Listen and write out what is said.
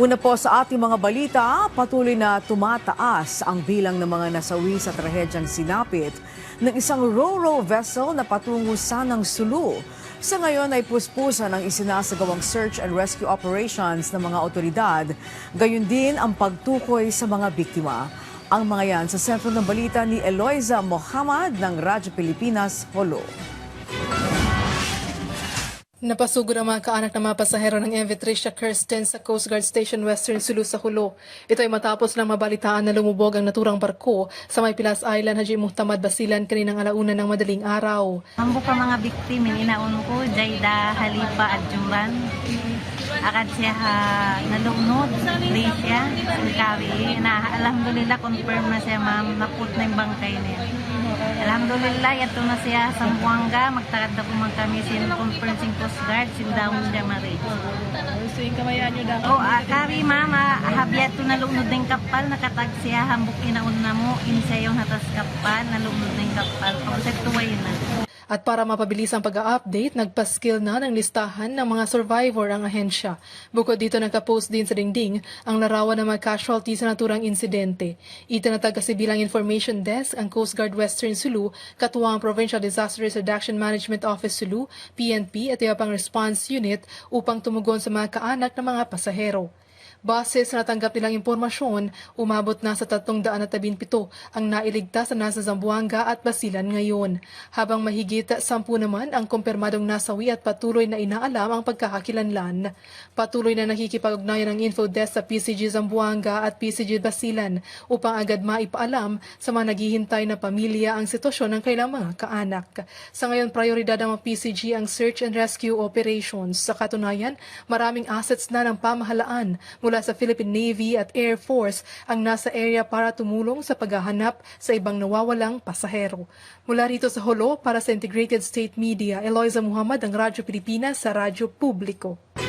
Una po sa ating mga balita, patuloy na tumataas ang bilang ng mga nasawi sa trahedyang sinapit ng isang ro-ro vessel na patungo sanang Sulu. Sa ngayon ay puspusan ang isinasagawang search and rescue operations ng mga otoridad, gayon din ang pagtukoy sa mga biktima. Ang mga yan sa sentro ng balita ni Eloisa Mohamad ng Radyo Pilipinas, Holo. Napasugod ang mga kaanak ng mga pasahero ng MV Tricia Kirsten sa Coast Guard Station Western Sulu sa Hulo. Ito ay matapos lang mabalitaan na lumubog ang naturang barko sa May Pilas Island, Haji Muhtamad, Basilan kaninang alauna ng madaling araw. Ambok ka mga biktimin, inaon ko, Jaida Halipa at Juran. Akad siya nalunod, Tricia, Sikawi. Alhamdulillah, confirm na siya ma'am, naput na yung bangkay niya. Alhamdulillah, yato na siya sa Buanga, magtakad na kumang kami sin conferencing Coast Guard, sin daon siya mari. So yung kamayan nyo dapat? Kari ma'am, habya to nalunod na yung kapal, nakatag siya, hambok inaon na mo, insya yung natas kapal, nalunod na yung kapal, pagkatuway na. At para mapabilis ang pag-update, nagpaskill na ng listahan ng mga survivor ang ahensya. Bukod dito, nagka-post din sa dingding ang larawan ng mga casualties sa naturang insidente. Itinatag kasi bilang Information Desk ang Coast Guard Western Sulu, katuwang Provincial Disaster Risk Reduction Management Office Sulu, PNP at iba pang response unit upang tumugon sa mga kaanak ng mga pasahero. Base sa natanggap nilang impormasyon, umabot na sa 317 ang nailigtas na nasa Zamboanga at Basilan ngayon, habang mahigit 10 naman ang kumpirmadong nasawi at patuloy na inaalam ang pagkakakilanlan. Patuloy na nakikipag-ugnayan ang infodesk sa PCG Zamboanga at PCG Basilan upang agad maipaalam sa mga naghihintay na pamilya ang sitwasyon ng kailang mga kaanak. Sa ngayon, prioridad ng mga PCG ang search and rescue operations. Sa katunayan, maraming assets na ng pamahalaan mula sa Philippine Navy at Air Force ang nasa area para tumulong sa paghahanap sa ibang nawawalang pasahero. Mula rito sa Holo, para sa Integrated State Media, Eloisa Muhammad, ang Radyo Pilipinas sa Radyo Publiko.